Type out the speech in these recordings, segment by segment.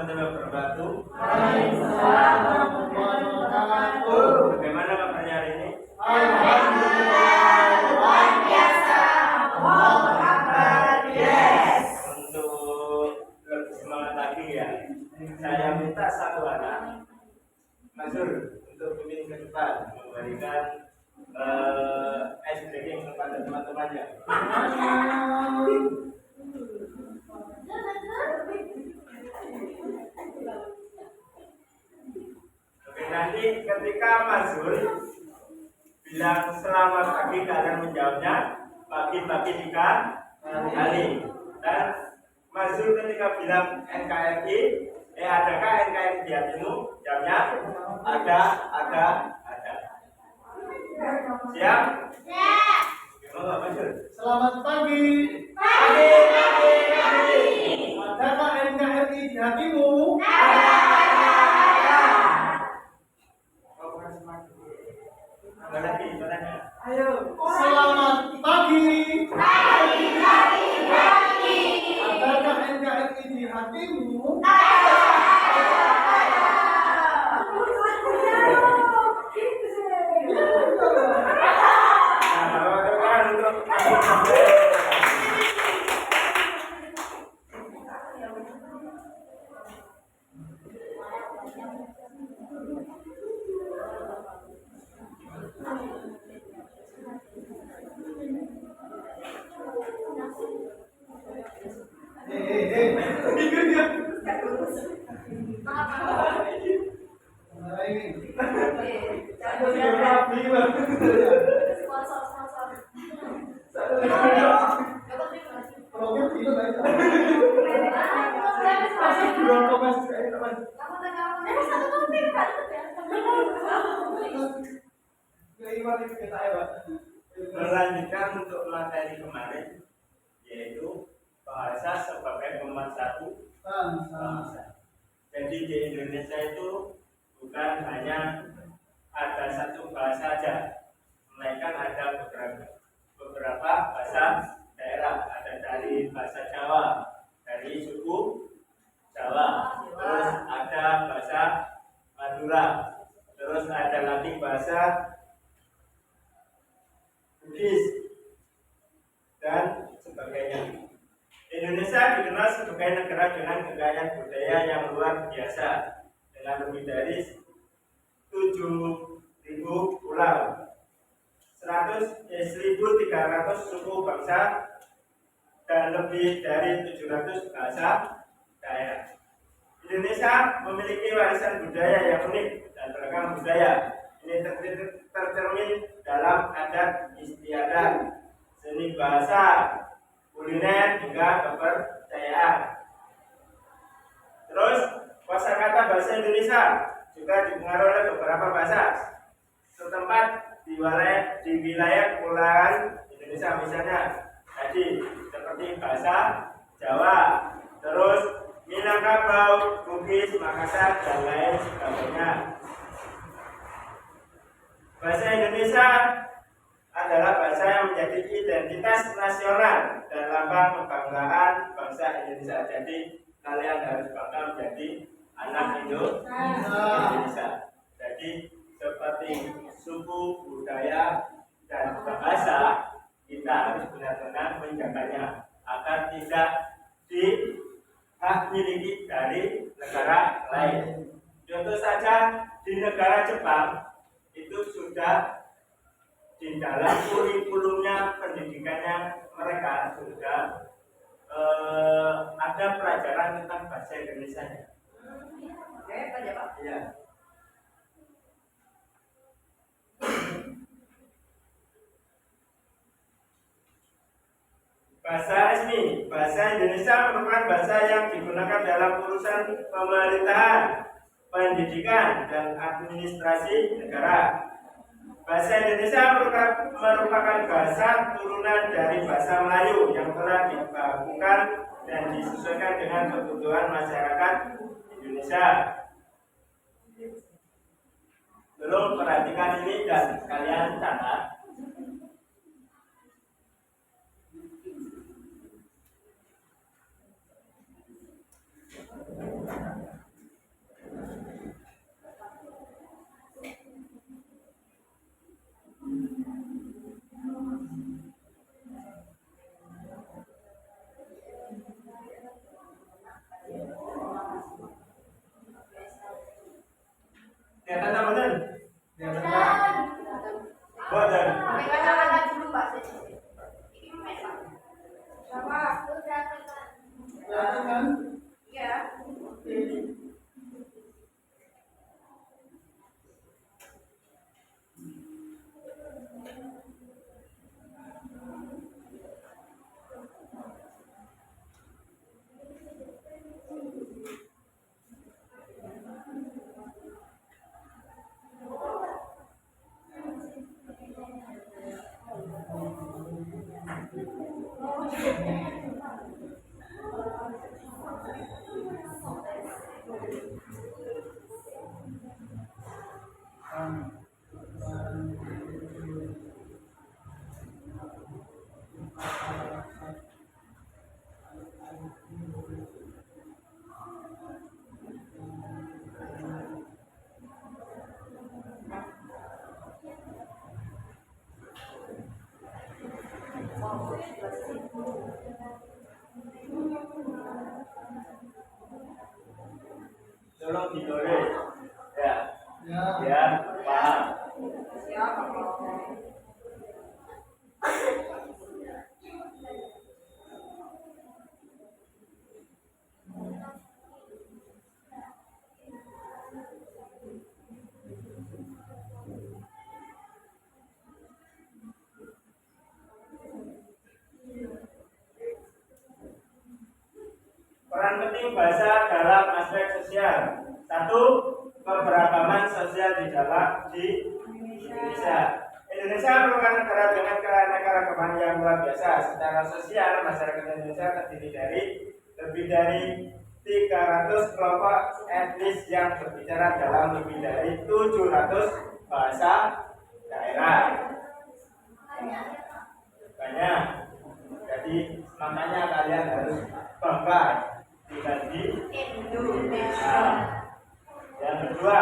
warahmatullahi wabarakatuh. Waalaikumsalam warahmatullahi wabarakatuh. Bagaimana kabarnya hari ini? Alhamdulillah, luar biasa. Allahu Akbar. Yes. Untuk lebih semangat lagi ya, saya minta satu anak Mazur untuk pemimpin ke depan memberikan ice breaking kepada teman-temannya. Oke, nanti ketika Mazur bilang selamat pagi, kalian menjawabnya pagi-pagi 3 kali. Dan Mazur ketika bilang NKRI, adakah NKRI di hatimu? Jawabnya ada. Siap? Siap. Gimana Mazur? Selamat pagi. Pagi. Adakah NKRI di hatimu? Ada lagi suaranya. Ayo. Selamat pagi. Adakah NKRI di hatimu? Melanjutkan untuk materi kemarin, yaitu bahasa sebagai pemersatu bangsa. Jadi di Indonesia itu bukan hanya ada satu bahasa saja, melainkan ada beberapa bahasa daerah. Ada dari bahasa Jawa, dari suku Jawa, terus ada bahasa Madura, terus ada lagi bahasa Bugis dan sebagainya. Indonesia dikenal sebagai negara dengan kekayaan budaya yang luar biasa, dengan lebih dari 7.000 pulau, 1.300 suku bangsa, dan lebih dari 700 bahasa daerah. Indonesia memiliki warisan budaya yang unik dan beragam budaya. Ini tercermin dalam adat istiadat, seni bahasa, kuliner, hingga kepercayaan. Terus kosakata bahasa Indonesia juga dipengaruhi oleh beberapa bahasa setempat di wilayah kepulauan Indonesia, misalnya tadi seperti bahasa Jawa, terus Minangkabau, Bugis, Makassar, dan lain sebagainya. Bahasa Indonesia adalah bahasa yang menjadi identitas nasional dan lambang kebanggaan bangsa Indonesia. Jadi kalian harus bangga menjadi anak Indonesia. Jadi seperti suku, budaya, dan bahasa, kita harus benar-benar menjaganya agar tidak dimiliki dari negara lain. Contoh saja di negara Jepang itu sudah di dalam kurikulumnya pendidikannya mereka sudah ada pelajaran tentang bahasa Indonesia. Oke, Pak. Iya. Bahasa resmi. Bahasa Indonesia merupakan bahasa yang digunakan dalam urusan pemerintahan, pendidikan, dan administrasi negara. Bahasa Indonesia merupakan bahasa turunan dari bahasa Melayu yang telah dibakukan dan disesuaikan dengan kebutuhan masyarakat Indonesia. Belum perhatikan ini dan kalian catat. Kelihatan apa betul? Kelihatan. Boten. Pakai kata-kata dulu Pak. Ini main Pak. Sama. Kelihatan kan? Iya. Oke. Tolong ditulis. Ya. Ya. Ya, paham. Siapa Pak? Peran penting bahasa dalam aspek sosial. Satu, keberagaman sosial di Indonesia. Indonesia merupakan negara dengan keanekaragaman yang luar biasa. Secara sosial, masyarakat Indonesia terdiri dari lebih dari 300 kelompok etnis yang berbicara dalam lebih dari 700 bahasa daerah. Banyak. Jadi makanya kalian harus bangga tinggal di Indonesia. Yang kedua,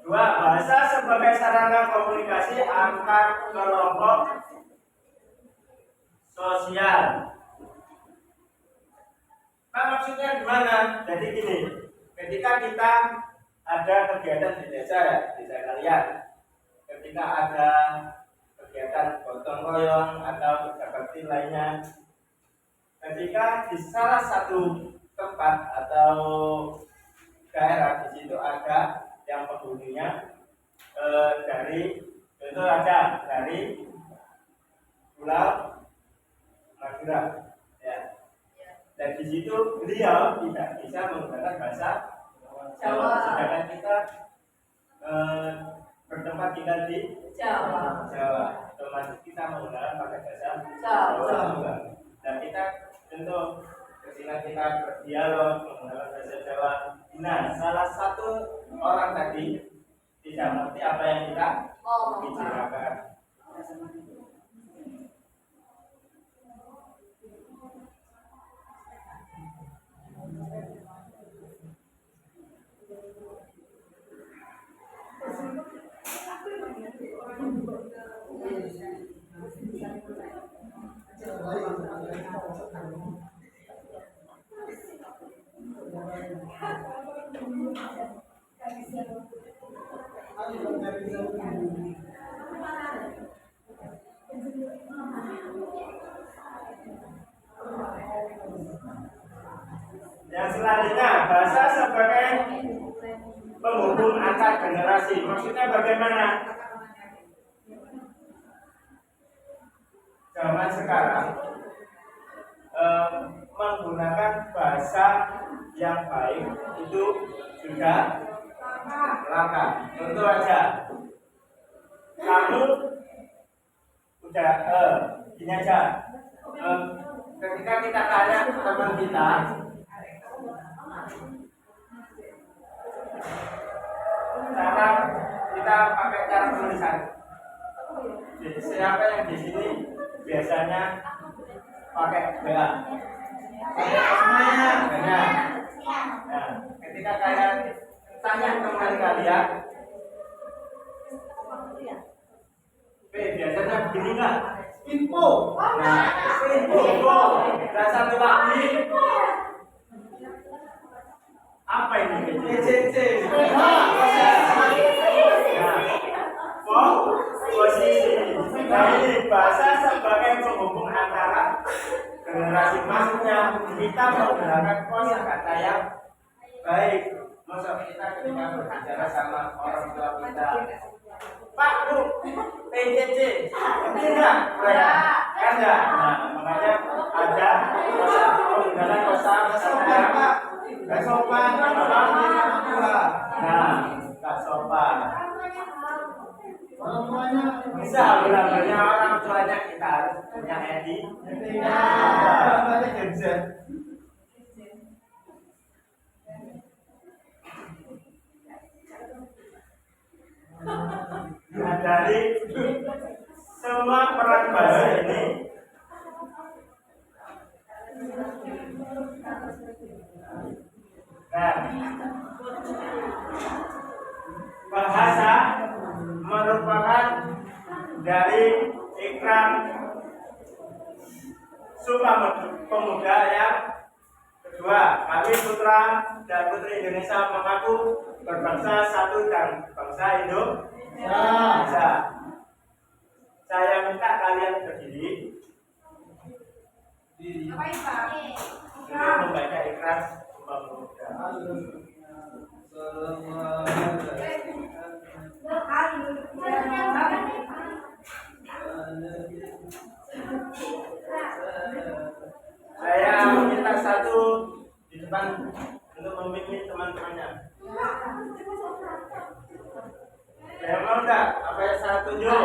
bahasa sebagai sarana komunikasi antar kelompok sosial. Nah, maksudnya gimana? Jadi gini, ketika kita ada kegiatan di desa ya, desa kalian, ketika ada kegiatan gotong royong atau kerja bakti lainnya, ketika di salah satu tempat atau daerah di situ ada yang penghuninya dari itu ada dari Pulau Madura, ya. Dan di situ beliau tidak bisa menggunakan bahasa Jawa, sedangkan kita bertempat tinggal di Jawa. otomatis kita menggunakan pakai bahasa Jawa. juga. Dan kita tentu ketika kita berdialog menggunakan bahasa Jawa, nah salah satu orang tadi tidak mengerti apa yang kita bicarakan. Yang selanjutnya, bahasa sebagai penghubung antar generasi. Maksudnya bagaimana? Zaman sekarang menggunakan bahasa yang baik itu sudah langka. Contoh aja, kamu udah gini aja. Ketika kita tanya teman kita, tulisan? Siapa yang di sini biasanya pakai bea? Pakai semuanya, benar. Nah, ketika kalian tanya teman kalian, biasanya begini nggak? Info. Nah, info. Dan satu lagi, apa ini? CC. Posisi. Nah, ini bahasa sebagai penghubung antara generasi masuknya. Kita menggunakan kosakata yang baik. Maksud kita ketika berbicara sama orang tua kita, Pak, Bu, PJJ, tidak, kan enggak? Nah, makanya ada penggunaan kosakata yang gak sopan, nah, gak sopan. Bisa benar-benarnya orang tuanya kita harus punya etika. Nah, dari semua peran bahasa ini bahasa merupakan dari ikrar Sumpah Pemuda yang kedua. Kami putra dan putri Indonesia mengaku berbangsa satu dan bangsa Indonesia. Saya minta kalian berdiri untuk membaca ikrar Sumpah Pemuda. Saya minta satu di depan untuk memimpin teman-temannya. Saya mau enggak? Apa yang saya tunjuk?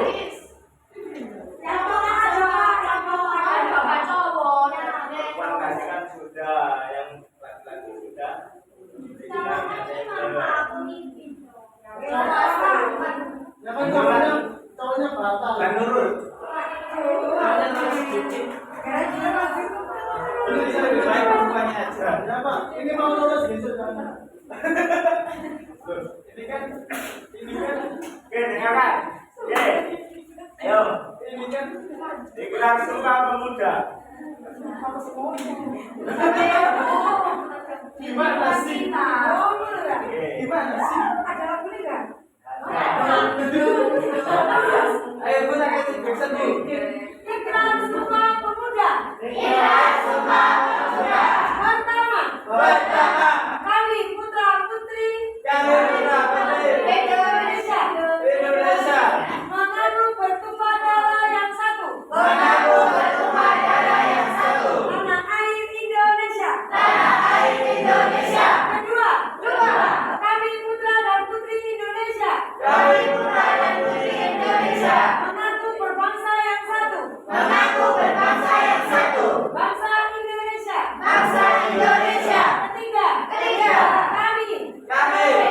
Yang kasih kan sudah, yang laki-laki sudah. Cowoknya batal. Kan nurut. Ini bisa lebih baik perempuannya aja. Kenapa? Ini mau lulus besok karena. Ini kan. Oke, dengarkan. Oke. Ayo. Ini kan ikrar Sumpah Pemuda. Gimana sih? Gimana sih? Ada lagu ini kan? Ayo kita kasih backsound nih. Ikrar Sumpah Pemuda. Pertama, kami putra-putri Indonesia mengaku bertumpah darah yang satu. Tanah air Indonesia. Kedua, kami putra dan putri Indonesia mengaku berbangsa yang satu. Bangsa Indonesia. Ketiga, kami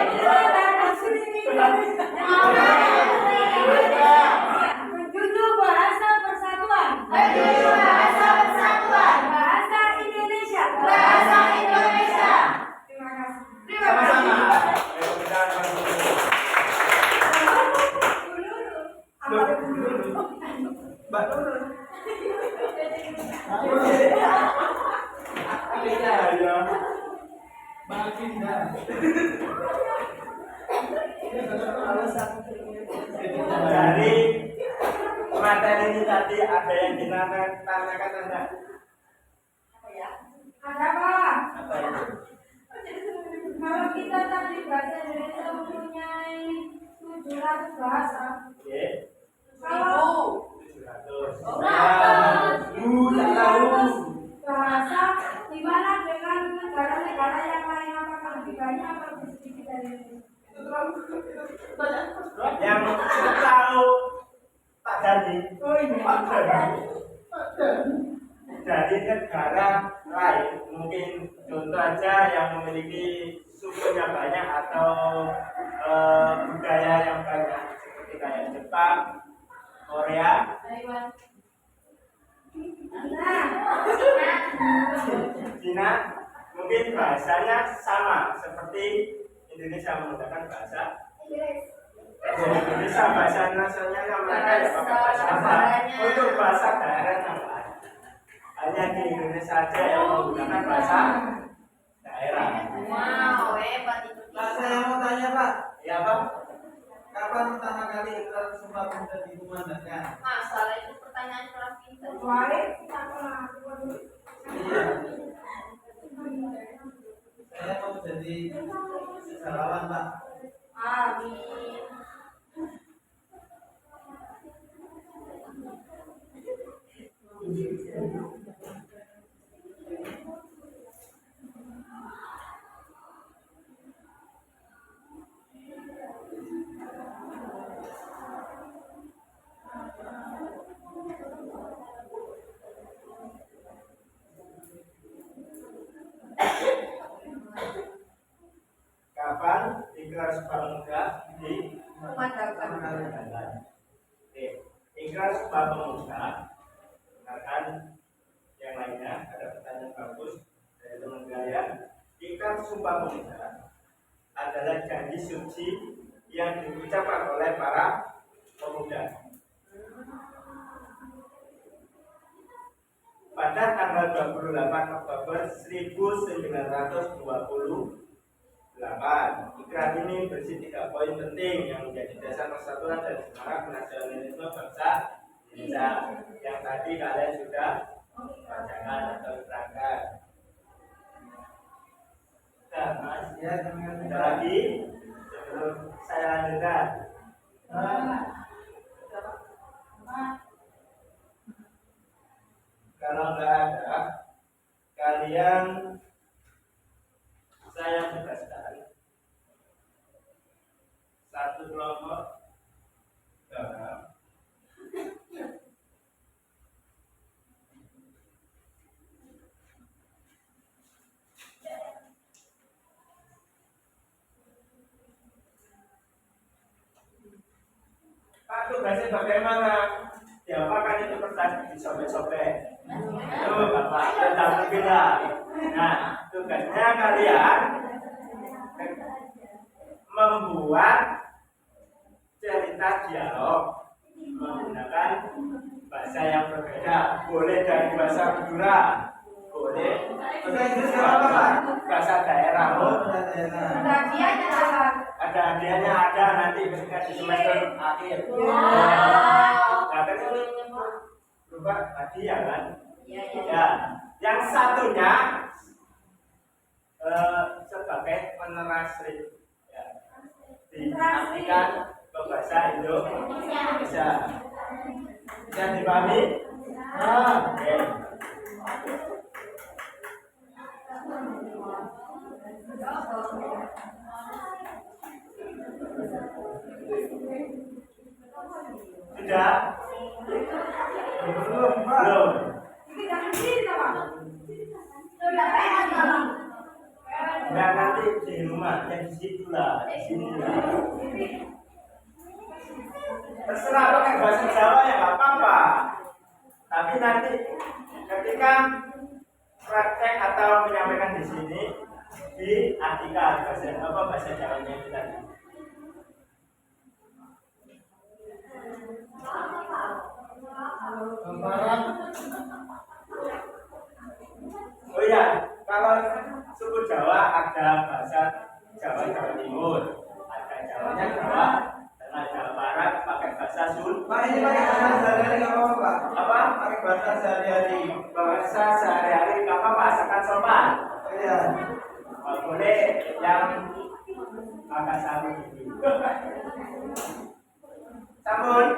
putra dan putri Indonesia menjunjung bahasa persatuan. Bahasa Indonesia. Terima kasih. Sama-sama. Ayo kita Mbak Nurul. Ya. Baginda. Dari materi ini tadi ada yang ditanyakan enggak? Ada apa? Apa itu? Kalau kita tadi bahasa Indonesia mempunyai 700 bahasa. Oke. Kalau 700. tak tahu. bahasa di mana dengan negara-negara yang lain, apakah lebih banyak atau lebih sedikit dari ini? Yang kita tahu Pak Dadi. Oh ini. Pak Dadi. Dari negara lain, mungkin contoh aja yang memiliki sukunya banyak atau budaya yang banyak seperti kayak Jepang. Jepang, Korea, Taiwan. Cina. Mungkin bahasanya sama seperti Indonesia menggunakan bahasa Indonesia. Bahasa nasionalnya mereka ya pakai bahasa apa? Untuk bahasa daerahnya enggak. Hanya di Indonesia saja yang menggunakan bahasa daerah. Wow, hebat itu. Pak, saya mau tanya Pak, Ya Pak. kapan pertama kali Ikrar Sumpah Pemuda dikumandangkan? Masalah itu pertanyaan kurang pintar. Kecuali kita pernah Iya, saya mau jadi sejarawan Pak. Amin. Kapan Ikrar Sumpah Pemuda di Kumandangkan. Oke, Ikrar Sumpah Pemuda. Akan yang lainnya ada pertanyaan bagus dari teman kalian. Ikrar Sumpah Pemuda adalah janji suci yang diucapkan oleh para pemuda pada tanggal 28 Oktober 1928. Ikrar ini berisi 3 poin penting yang menjadi dasar persatuan dan semangat nasionalisme bangsa Indonesia yang tadi kalian sudah bacakan atau terangkan. Nah, Mas, Ya, dengan ada lagi sebelum saya lanjutkan. Kalau nggak ada, kalian saya tugaskan satu kelompok gambar Pak, tugasnya bagaimana? Diapakan itu kertas disobek-sobek? Tuh, Bapak, tidak mungkin lah. Nah, tugasnya kalian membuat cerita dialog menggunakan bahasa yang berbeda. Boleh dari bahasa Madura, boleh bahasa Inggris nggak apa-apa Pak? bahasa daerah. Oh, bahasa daerah. Hadiahnya apa? Ada hadiahnya, ada nanti ketika di semester akhir. Nah, kan ini berupa hadiah kan? Iya, iya. Ya, yang satunya sebagai penerasri, ya, diartikan ke bahasa Indonesia. Bisa dipahami? Oke. Sudah? Belum Pak. Belum. Jangan sini, Pak. Nah, nanti di rumah, yang di situ lah, di sini lah. Terserah pakai bahasa Jawa ya nggak apa-apa. Tapi nanti ketika praktek atau menyampaikan di sini diartikan bahasa Jawanya itu tadi. Gambaran. Oh iya, kalau suku Jawa ada bahasa Jawa Jawa Timur, ada Jawanya Jawa Tengah, Jawa Barat pakai bahasa Sunda. Pak, ini pakai bahasa sehari-hari nggak apa-apa Pak? Apa? Pakai bahasa sehari-hari. Bahasa sehari-hari nggak apa-apa, asalkan sopan. Oh, iya. Nggak boleh yang agak sambung gitu. Sambung.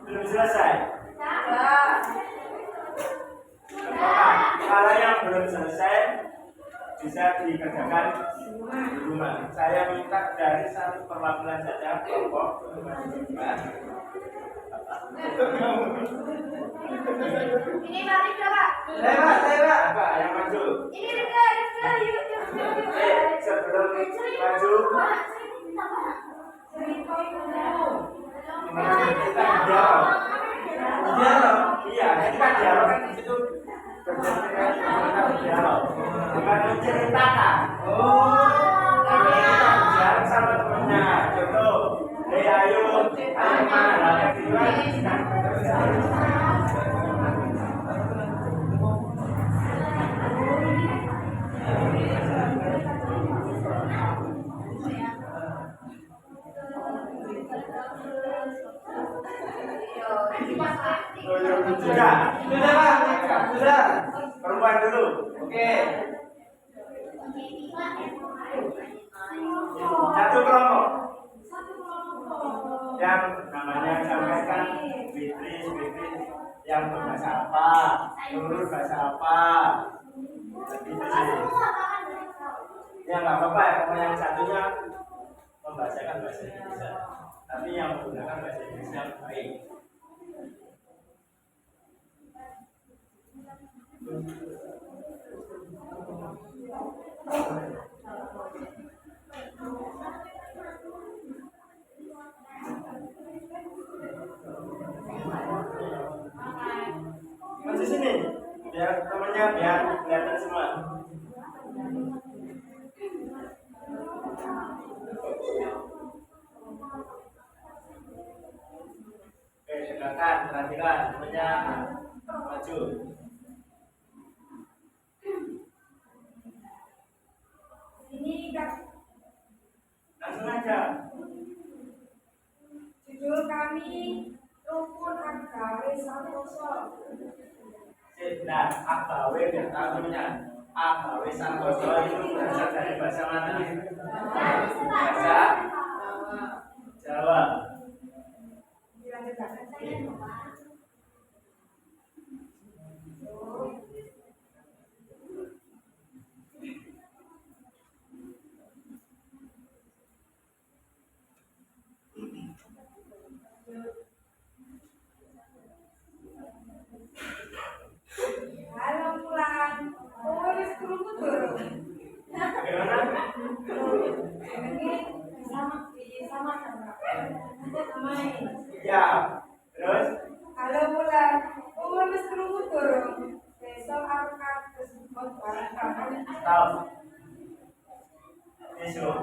Belum selesai. Sudah. Kalau yang belum selesai bisa dikerjakan di rumah. Saya minta dari satu perwakilan saja kelompok Ini mari coba. Saya apa yang maju? Ini Rifda, yuk. Sebelum maju Cerita itu dulu. kita dialog. Iya, kita dialog kan di situ. Dialog. Bukan menceritakan. Tapi kita bicara sama temennya. Contoh, ayo kemana? Sudah. Perempuan dulu. Oke. Satu kelompok. Yang namanya sampaikan Fitri yang berbahasa apa, menurut bahasa apa. Itu sih. Ya nggak apa-apa ya, pokoknya yang satunya membahasakan bahasa Indonesia, tapi yang menggunakan bahasa Indonesia yang baik. Masih sini, biar temennya biar kelihatan semua. Oke, silakan perhatikan temennya maju. Ini Kak, Langsung aja. judul kami Rukun Agawe Santoso. Nah, agawe biar tahunya. Agawe Santoso itu berasal dari bahasa mana? Bahasa Jawa. Halo Mulan, wis krungu durung? Bagaimana? Ini sama sama ini. Ya. Terus? Halo Mulan, wis krungu durung? Besok aku kados mau barang kamu. Tahu. Besok.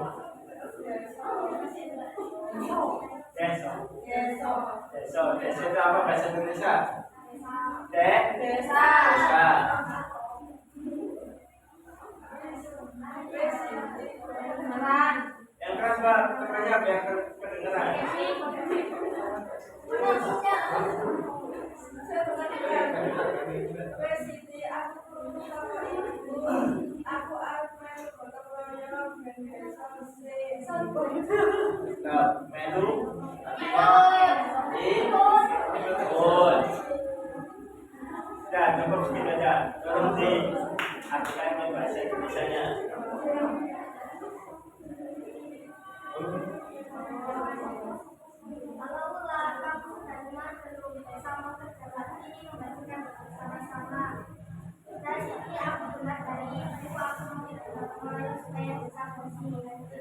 Besok itu apa bahasa Indonesia? Desa. Beneran. Yang keras Pak, temannya biar kedengeran. Siti, aku perlu sama ibu. Aku akan gotong royong ben desa sing Nah, melu. Ikut. Sudah, cukup segitu aja. Berhenti. Artikannya bahasa Indonesia-nya.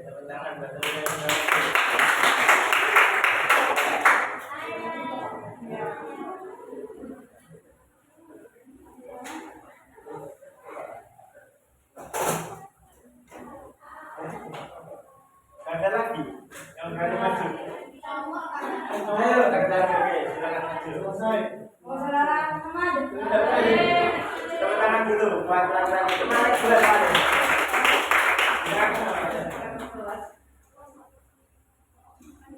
Tepuk tangan buat teman-teman. Ada lagi yang berani maju. Ayo, ada lagi. Oke, silakan maju. Oh, saudara teman. Tepuk tangan dulu buat laki-laki. Kemana dua kali?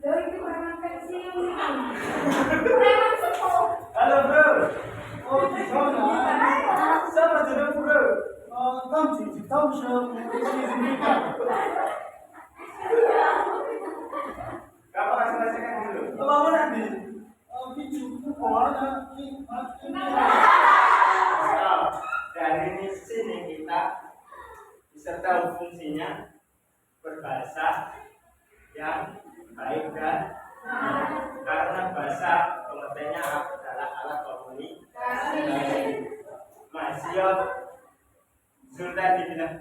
Dari itu preman pensiun. Preman sepuh. tahu signifikan. Kamu kasih selesaikan dulu. Apa nanti? Biju warna Dari sini kita bisa tahu fungsinya berbahasa yang baik dan karena bahasa pengertiannya adalah alat komunikasi. Masih sudah dibilang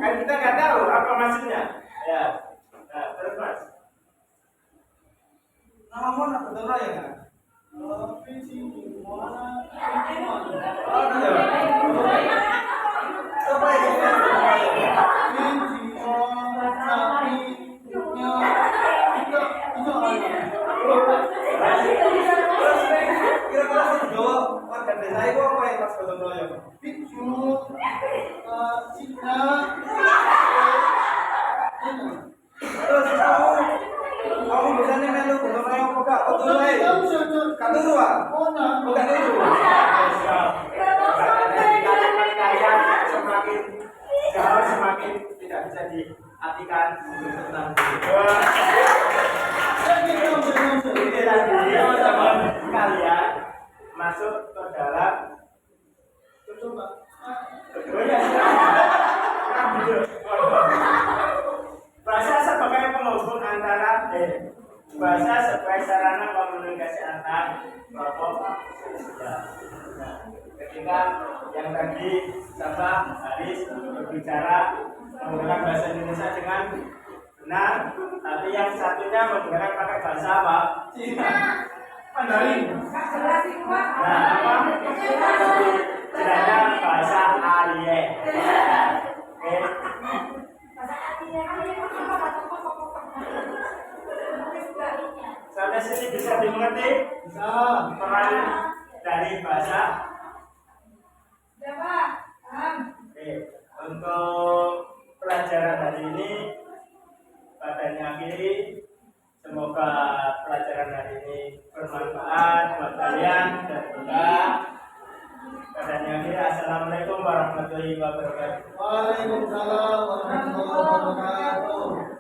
kan kita nggak tahu apa maksudnya ya. Nah, terus mas nama mana betul ya kan? Biju warna apa ya? Kira-kira saya jawab warga desa itu apa ya pas gotong royong? Biju, Cina, terus kamu biasanya melu gotong royong kok gotong royong? Katuru ah? Bukan dulu. kalian semakin jauh semakin tidak bisa diartikan tentang ini tadi teman-teman kalian masuk ke dalam bahasa sebagai penghubung antara bahasa sebagai sarana komunikasi antar kelompok sosial. Nah, ketika yang tadi Sabah Haris berbicara menggunakan bahasa Indonesia dengan benar, tapi yang satunya menggunakan pakai bahasa apa? Cina. Mandarin. Nah, apa? Istilahnya bahasa Arye. Oke. Sampai sini bisa dimengerti? Bisa. Peran dari bahasa. Oke. Untuk pelajaran hari ini pada akhiri. Semoga pelajaran hari ini bermanfaat buat kalian dan juga pada akhiri. Assalamualaikum warahmatullahi wabarakatuh. Waalaikumsalam warahmatullahi wabarakatuh.